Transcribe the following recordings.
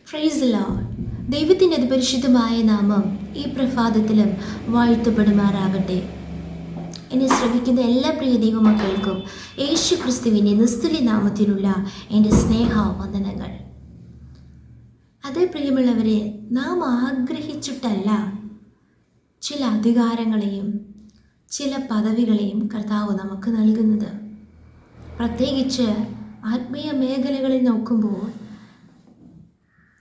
Praise the Lord. ദൈവത്തിൻ്റെ അതിപരിശുദ്ധമായ നാമം ഈ പ്രഭാതത്തിലും വാഴ്ത്തപ്പെടുമാറാകട്ടെ. എന്നെ ശ്രമിക്കുന്ന എല്ലാ പ്രിയ ദൈവമക്കൾക്കും യേശു ക്രിസ്തുവിൻ്റെ നിസ്തുല്യ നാമത്തിലുള്ള എൻ്റെ സ്നേഹവന്ദനങ്ങൾ. അതേ പ്രിയമുള്ളവരെ, നാം ആഗ്രഹിച്ചിട്ടല്ല ചില അധികാരങ്ങളെയും ചില പദവികളെയും കർത്താവ് നമുക്ക് നൽകുന്നത്. പ്രത്യേകിച്ച് ആത്മീയ മേഖലകളിൽ നോക്കുമ്പോൾ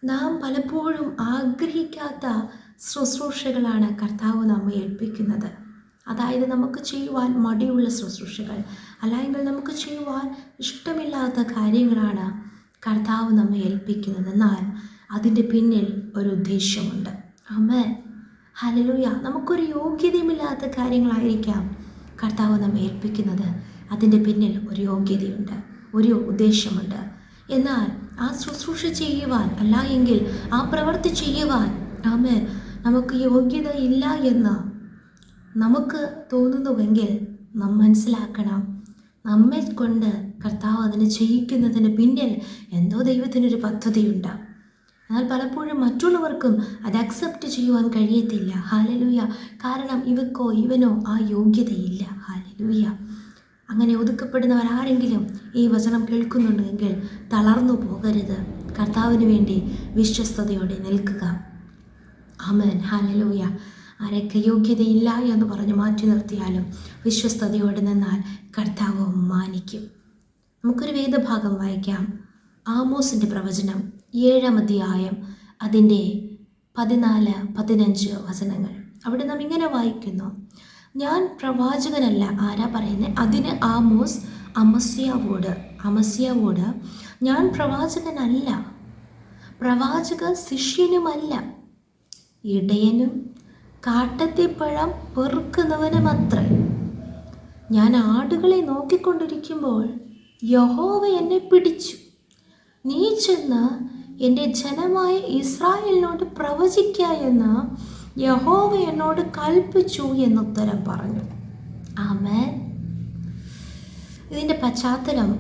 നാം പലപ്പോഴും ആഗ്രഹിക്കാത്ത ശുശ്രൂഷകളാണ് കർത്താവ് നമ്മെ ഏൽപ്പിക്കുന്നത്. അതായത് നമുക്ക് ചെയ്യുവാൻ മടിയുള്ള ശുശ്രൂഷകൾ, അല്ലെങ്കിൽ നമുക്ക് ചെയ്യുവാൻ ഇഷ്ടമില്ലാത്ത കാര്യങ്ങളാണ് കർത്താവ് നമ്മെ ഏൽപ്പിക്കുന്നത്. എന്നാൽ അതിൻ്റെ പിന്നിൽ ഒരു ഉദ്ദേശമുണ്ട്. ആമേൻ, ഹല്ലേലൂയ. നമുക്കൊരു യോഗ്യതയുമില്ലാത്ത കാര്യങ്ങളായിരിക്കാം കർത്താവ് നമ്മെ ഏൽപ്പിക്കുന്നത്. അതിൻ്റെ പിന്നിൽ ഒരു യോഗ്യതയുണ്ട്, ഒരു ഉദ്ദേശമുണ്ട്. എന്നാൽ ആ ശുശ്രൂഷ ചെയ്യുവാൻ, അല്ല എങ്കിൽ ആ പ്രവൃത്തി ചെയ്യുവാൻ ആമേൻ നമുക്ക് യോഗ്യത ഇല്ല എന്ന് നമുക്ക് തോന്നുന്നുവെങ്കിൽ നാം മനസ്സിലാക്കണം, നമ്മെ കൊണ്ട് കർത്താവ് അതിനെ ചെയ്യിക്കുന്നതിന് പിന്നിൽ എന്തോ ദൈവത്തിനൊരു പദ്ധതിയുണ്ട്. എന്നാൽ പലപ്പോഴും മറ്റുള്ളവർക്കും അത് അക്സെപ്റ്റ് ചെയ്യുവാൻ കഴിയത്തില്ല. ഹല്ലേലൂയ. കാരണം ഇവനോ ആ യോഗ്യതയില്ല. ഹല്ലേലൂയ. അങ്ങനെ ഒതുക്കപ്പെടുന്നവരാരെങ്കിലും ഈ വചനം കേൾക്കുന്നുണ്ടെങ്കിൽ തളർന്നു പോകരുത്. കർത്താവിന് വേണ്ടി വിശ്വസ്തയോടെ നിൽക്കുക. ആമേൻ, ഹല്ലേലൂയ. ആരൊക്കെ യോഗ്യതയില്ല എന്ന് പറഞ്ഞ് മാറ്റി നിർത്തിയാലും വിശ്വസ്തയോടെ നിന്നാൽ കർത്താവ് മാനിക്കും. നമുക്കൊരു വേദഭാഗം വായിക്കാം. ആമോസിൻ്റെ പ്രവചനം 7-ാം അധ്യായം അതിൻ്റെ 14-15 വചനങ്ങൾ. അവിടെ നാം ഇങ്ങനെ വായിക്കുന്നു: ഞാൻ പ്രവാചകനല്ല. ആരാ പറയുന്നത്? അതിന് ആമോസ് അമസ്യാവോട് ഞാൻ പ്രവാചകനല്ല, പ്രവാചക ശിഷ്യനുമല്ല, ഇടയനും കാട്ടത്തിപ്പഴം പെറുക്കുന്നവനുമത്രേ. ഞാൻ ആടുകളെ നോക്കിക്കൊണ്ടിരിക്കുമ്പോൾ യഹോവ എന്നെ പിടിച്ചു. നീ ചെന്ന് എൻ്റെ ജനമായ ഇസ്രായേലിനോട് പ്രവചിക്ക എന്ന് യഹോവ എന്നോട് കൽപ്പിച്ചു എന്നുത്തരം പറഞ്ഞു. ആമേൻ. ഇതിൻ്റെ പശ്ചാത്തലം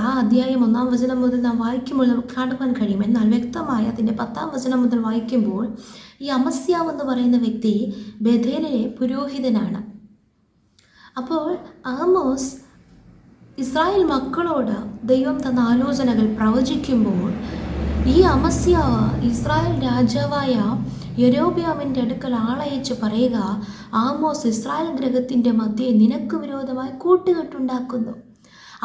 ആ അധ്യായം 1-ാം വചനം മുതൽ നാം വായിക്കുമ്പോൾ നമുക്ക് കാണുവാൻ കഴിയും. എന്നാൽ വ്യക്തമായി അതിൻ്റെ 10-ാം വചനം മുതൽ വായിക്കുമ്പോൾ ഈ അമസ്യാവ് എന്ന് പറയുന്ന വ്യക്തി ബേഥേലിലെ പുരോഹിതനാണ്. അപ്പോൾ ആമോസ് ഇസ്രായേൽ മക്കളോട് ദൈവം തന്ന ആലോചനകൾ പ്രവചിക്കുമ്പോൾ ഈ അമസ്യാവ് ഇസ്രായേൽ രാജാവായ യൊരോബെയാമിൻ്റെ അടുക്കൽ ആളയച്ച് പറയുക, ആമോസ് ഇസ്രായേൽ ഗൃഹത്തിൻ്റെ മധ്യേ നിനക്ക് വിരോധമായി കൂട്ടുകെട്ടുണ്ടാക്കുന്നു.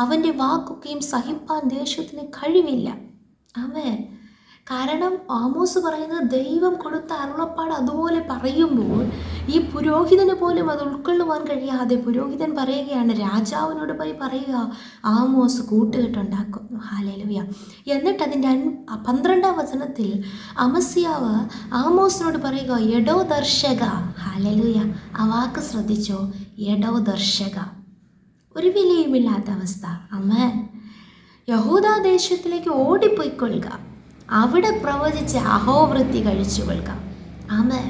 അവൻ്റെ വാക്കൊക്കെയും സഹിപ്പാൻ ദേശത്തിന് കഴിവില്ല. ആമേൻ. കാരണം ആമോസ് പറയുന്നത് ദൈവം കൊടുത്ത അരുളപ്പാട് അതുപോലെ പറയുമ്പോൾ ഈ പുരോഹിതന് പോലും അത് ഉൾക്കൊള്ളുവാൻ കഴിയാതെ പുരോഹിതൻ പറയുകയാണ്, രാജാവിനോട് പോയി പറയുക, ആമോസ് കൂട്ടുകെട്ടുണ്ടാക്കുന്നു. ഹല്ലേലൂയ. എന്നിട്ട് അതിൻ്റെ 12-ാം വചനത്തിൽ അമസ്യാവ് ആമോസിനോട് പറയുക, എടോ ദർശക. ഹല്ലേലൂയ. ആ വാക്ക് ശ്രദ്ധിച്ചോ, എടോ ദർശക. ഒരു വിലയുമില്ലാത്ത അവസ്ഥ. ആമേൻ. യഹൂദാ ദേശത്തിലേക്ക് ഓടിപ്പോയിക്കൊള്ളുക, അവിടെ പ്രവചിച്ച് അഹോവൃത്തി കഴിച്ചുകൊള്ളുക. ആമേൻ.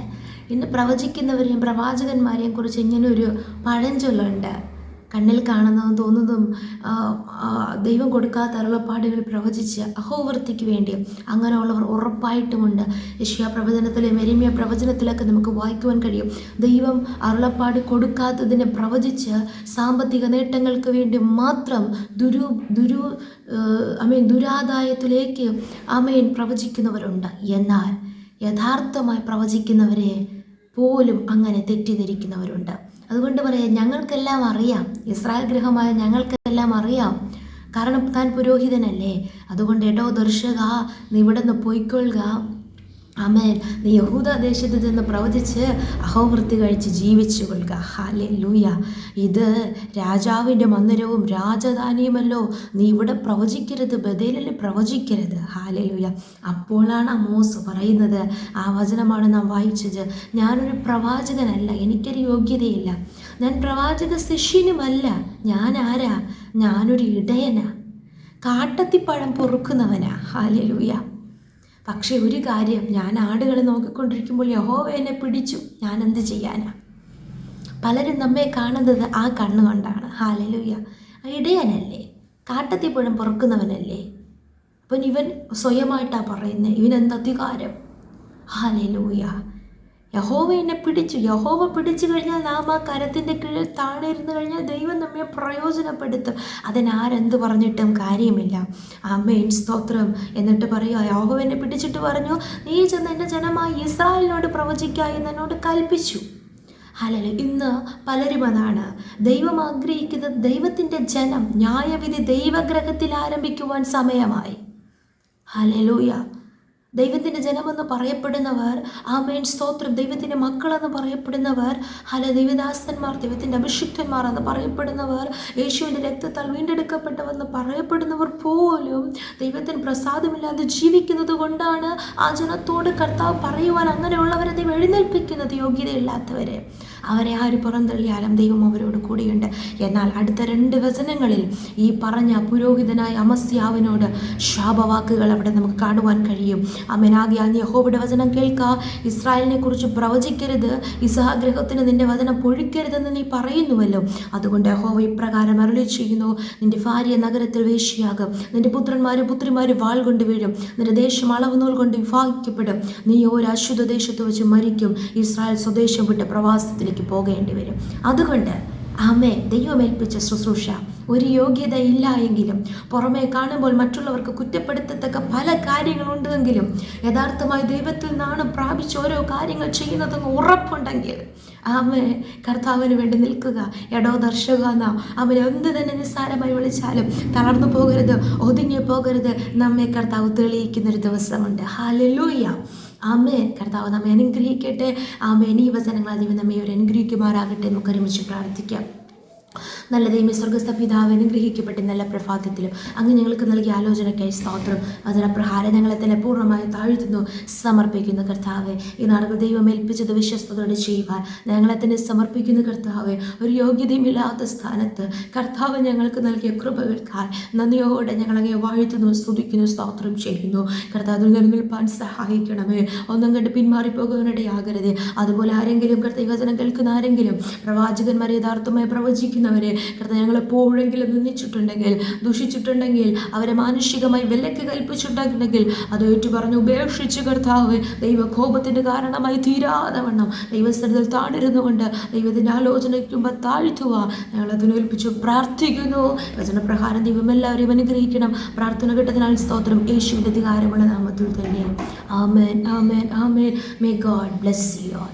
ഇന്ന് പ്രവചിക്കുന്നവരെയും പ്രവാചകന്മാരെയും കുറിച്ച് ഇങ്ങനൊരു പഴഞ്ചൊല്ലുണ്ട്: കണ്ണിൽ കാണുന്നതും തോന്നുന്നതും ദൈവം കൊടുക്കാത്ത അരുളപ്പാടുകൾ പ്രവചിച്ച് അഹോവൃത്തിക്ക് വേണ്ടി അങ്ങനെയുള്ളവർ ഉറപ്പായിട്ടുമുണ്ട്. യെശയ്യാ പ്രവചനത്തിലും യെരമ്യാ പ്രവചനത്തിലൊക്കെ നമുക്ക് വായിക്കുവാൻ കഴിയും. ദൈവം അരുളപ്പാട് കൊടുക്കാത്തതിനെ പ്രവചിച്ച് സാമ്പത്തിക നേട്ടങ്ങൾക്ക് വേണ്ടി മാത്രം ദുരാദായത്തിലേക്ക് പ്രവചിക്കുന്നവരുണ്ട്. എന്നാൽ യഥാർത്ഥമായി പ്രവചിക്കുന്നവരെ പോലും അങ്ങനെ തെറ്റിദ്ധരിക്കുന്നവരുണ്ട്. അതുകൊണ്ട് പറയാം, ഞങ്ങൾക്കെല്ലാം അറിയാം, ഇസ്രായേൽ ഗൃഹമായ ഞങ്ങൾക്കെല്ലാം അറിയാം, കാരണം താൻ പുരോഹിതനല്ലേ. അതുകൊണ്ട് എടോ ദർശക, നീ ഇവിടെ നിന്ന് പോയിക്കൊള്ളുക. ആമേൻ. നീ യഹൂദ ദേശത്ത് നിന്ന് പ്രവചിച്ച് അഹോവൃത്തി കഴിച്ച് ജീവിച്ചു കൊള്ളുക. ഹല്ലേലൂയ. ഇത് രാജാവിൻ്റെ മന്ദിരവും രാജധാനിയുമല്ലോ, നീ ഇവിടെ പ്രവചിക്കരുത്, ബഥേലിൽ പ്രവചിക്കരുത്. ഹല്ലേലൂയ. അപ്പോഴാണ് ആമോസ് പറയുന്നത്, ആ വചനമാണ് നാം വായിച്ചത്: ഞാനൊരു പ്രവാചകനല്ല, എനിക്കൊരു യോഗ്യതയില്ല, ഞാൻ പ്രവാചക ശിഷ്യനുമല്ല. ഞാൻ ആരാ? ഞാനൊരു ഇടയനാ, കാട്ടത്തിപ്പഴം പൊറുക്കുന്നവനാ. ഹല്ലേലൂയ. പക്ഷേ ഒരു കാര്യം, ഞാൻ ആടുകളെ നോക്കിക്കൊണ്ടിരിക്കുമ്പോൾ യഹോവ എന്നെ പിടിച്ചു, ഞാൻ എന്ത് ചെയ്യാനാ? പലരും നമ്മെ കാണുന്നത് ആ കണ്ണുകൊണ്ടാണ്. ഹല്ലേലൂയ. ഇടയനല്ലേ, കാട്ടത്തിപ്പഴം പൊറുക്കുന്നവനല്ലേ. ഇവൻ സ്വയമായിട്ടാണ് പറയുന്നത്, ഇവനെന്ത് അധികാരം? ഹല്ലേലൂയ. യഹോവ എന്നെ പിടിച്ചു. യഹോവ പിടിച്ചു കഴിഞ്ഞാൽ നാം ആ കരത്തിൻ്റെ കീഴിൽ താണിരുന്നു കഴിഞ്ഞാൽ ദൈവം നമ്മെ പ്രയോജനപ്പെടുത്തും. അതിനാരെന്ത് പറഞ്ഞിട്ടും കാര്യമില്ല. ആമേൻ, സ്തോത്രം. എന്നിട്ട് പറയുക, യഹോവ എന്നെ പിടിച്ചിട്ട് പറഞ്ഞു, നീ ചെന്ന് എൻ്റെ ജനമായ ഇസ്രായേലിനോട് പ്രവചിക്കുക എന്ന് എന്നോട് കൽപ്പിച്ചു. ഹല്ലേലൂയ. ഇന്ന് പലരും അതാണ് ദൈവം ആഗ്രഹിക്കുന്നത്. ദൈവത്തിൻ്റെ ജനം ന്യായവിധി ദൈവഗ്രഹത്തിൽ ആരംഭിക്കുവാൻ സമയമായി. ഹല്ലേലൂയ. ദൈവത്തിൻ്റെ ജനമെന്ന് പറയപ്പെടുന്നവർ, ആമേൻ, സ്തോത്രം, ദൈവത്തിൻ്റെ മക്കളെന്ന് പറയപ്പെടുന്നവർ, ദൈവദാസന്മാർ, ദൈവത്തിൻ്റെ അഭിഷിക്തന്മാർ എന്ന് പറയപ്പെടുന്നവർ, യേശുവിൻ്റെ രക്തത്താൽ വീണ്ടെടുക്കപ്പെട്ടവെന്ന് പറയപ്പെടുന്നവർ പോലും ദൈവത്തിന് പ്രസാദമില്ലാതെ ജീവിക്കുന്നത് കൊണ്ടാണ് ആ ജനത്തോട് കർത്താവ് പറയുവാൻ അങ്ങനെയുള്ളവരെ ദൈവം എഴുന്നേൽപ്പിക്കുന്നത്. യോഗ്യതയില്ലാത്തവരെ അവരെ ആര് പുറന്തള്ളിയാലും ദൈവം അവരോട് കൂടിയുണ്ട്. എന്നാൽ അടുത്ത 2 വചനങ്ങളിൽ ഈ പറഞ്ഞ പുരോഹിതനായ അമസ്യാവിനോട് ശാപവാക്കുകൾ അവിടെ നമുക്ക് കാണുവാൻ കഴിയും. ആമേനാകിയാൽ നീ യഹോവയുടെ വചനം കേൾക്കുക, ഇസ്രായേലിനെ കുറിച്ച് പ്രവചിക്കരുത്, ഇസ്ഹാഗ്രഹത്തിന് നിന്റെ വചനം പൊഴിക്കരുതെന്ന് നീ പറയുന്നുവല്ലോ. അതുകൊണ്ട് യഹോവ ഇപ്രകാരം അരുളി ചെയ്യുന്നു, നിന്റെ ഭാര്യ നഗരത്തിൽ വേശ്യയാകും, നിന്റെ പുത്രന്മാരും പുത്രിമാരും വാൾ കൊണ്ട് വീഴും, നിന്റെ ദേശം അളവുനൂൽ കൊണ്ട് വിഭാഗിക്കപ്പെടും, നീ ഒരു അശുദ്ധ ദേശത്ത് വെച്ച് മരിക്കും, ഇസ്രായേൽ സ്വദേശം വിട്ട് പ്രവാസത്തിലേക്ക് പോകേണ്ടി വരും. അതുകൊണ്ട് ദൈവമേൽപ്പിച്ച ശുശ്രൂഷ ഒരു യോഗ്യത ഇല്ല എങ്കിലും, പുറമേ കാണുമ്പോൾ മറ്റുള്ളവർക്ക് കുറ്റപ്പെടുത്തത്തക്ക പല കാര്യങ്ങളുണ്ടെങ്കിലും, യഥാർത്ഥമായി ദൈവത്തിൽ നിന്നാണ് പ്രാപിച്ച് ഓരോ കാര്യങ്ങൾ ചെയ്യുന്നതെന്ന് ഉറപ്പുണ്ടെങ്കിൽ കർത്താവിന് വേണ്ടി നിൽക്കുക. എടോ ദർശക എന്നാ അവൻ എന്ത് തന്നെ നിസ്സാരമായി വിളിച്ചാലും തളർന്നു പോകരുത്, ഒതുങ്ങി പോകരുത്. നമ്മെ കർത്താവ് തെളിയിക്കുന്നൊരു ദിവസമുണ്ട്. ഹല്ലേലൂയ. ആമേൻ. കർത്താവ് നമ്മെ അനുഗ്രഹിക്കട്ടെ. ആമേൻ. ഈ വചനങ്ങൾ ദൈവം നമ്മെ അനുഗ്രഹിക്കുമാറാകട്ടെ. നമുക്ക് ഒരുമിച്ച് പ്രാർത്ഥിക്കാം. നല്ല ദൈവമേ, സ്വർഗ്ഗസ്ഥ പിതാവ്, അനുഗ്രഹിക്കപ്പെട്ട നല്ല പ്രഭാതത്തിലും അങ്ങ് ഞങ്ങൾക്ക് നൽകിയ ആലോചനയ്ക്കായി സ്തോത്രം. വചനപ്രഹാരം ഞങ്ങളെ തന്നെ പൂർണ്ണമായി താഴ്ത്തുന്നു, സമർപ്പിക്കുന്നു. കർത്താവെ, ഈ നാളുകൾ ദൈവം ഏൽപ്പിച്ചത് വിശ്വസ്തയോടെ ചെയ്യുവാൻ ഞങ്ങളെ തന്നെ സമർപ്പിക്കുന്നു. കർത്താവെ, ഒരു യോഗ്യതയുമില്ലാത്ത സ്ഥാനത്ത് കർത്താവ് ഞങ്ങൾക്ക് നൽകിയ കൃപകൾക്കായി നന്ദിയോടെ ഞങ്ങളങ്ങെ വാഴ്ത്തുന്നു, സ്തുതിക്കുന്നു, സ്തോത്രം ചെയ്യുന്നു. കർത്താവ് നിലനിൽപ്പാൻ സഹായിക്കണമേ. ഒന്നും കണ്ട് പിന്മാറിപ്പോകാനിടയാകരുത്. അതുപോലെ ആരെങ്കിലും കർത്താവ് വചനം കേൾക്കുന്ന ആരെങ്കിലും പ്രവാചകന്മാരെ യഥാർത്ഥമായി പ്രവചിക്കുന്നവരെ കർത്താവ് ഞങ്ങളെപ്പോഴെങ്കിലും നിന്ദിച്ചിട്ടുണ്ടെങ്കിൽ, ദുഷിച്ചിട്ടുണ്ടെങ്കിൽ, അവരെ മാനുഷികമായി വിലക്ക് കൽപ്പിച്ചിട്ടുണ്ടെങ്കിൽ അത് ഏറ്റു പറഞ്ഞ് ഉപേക്ഷിച്ച് കർത്താവ് ദൈവകോപത്തിന് കാരണമായി തീരാതെ വണ്ണം ദൈവസ്ഥലത്തിൽ താണിരുന്നുകൊണ്ട് ദൈവത്തിൻ്റെ ആലോചനയ്ക്കുമ്പോൾ താഴ്ത്തുക ഞങ്ങളതിനേൽപ്പിച്ച് പ്രാർത്ഥിക്കുന്നു. വചനപ്രകാരം ദൈവം എല്ലാവരെയും അനുഗ്രഹിക്കണം. പ്രാർത്ഥന കേട്ടതിനാൽ സ്തോത്രം. യേശുവിൻ്റെ അധികാരമുള്ള നാമത്തിൽ തന്നെ. ആമേൻ, ആമേൻ, ആമേൻ. May God bless you all.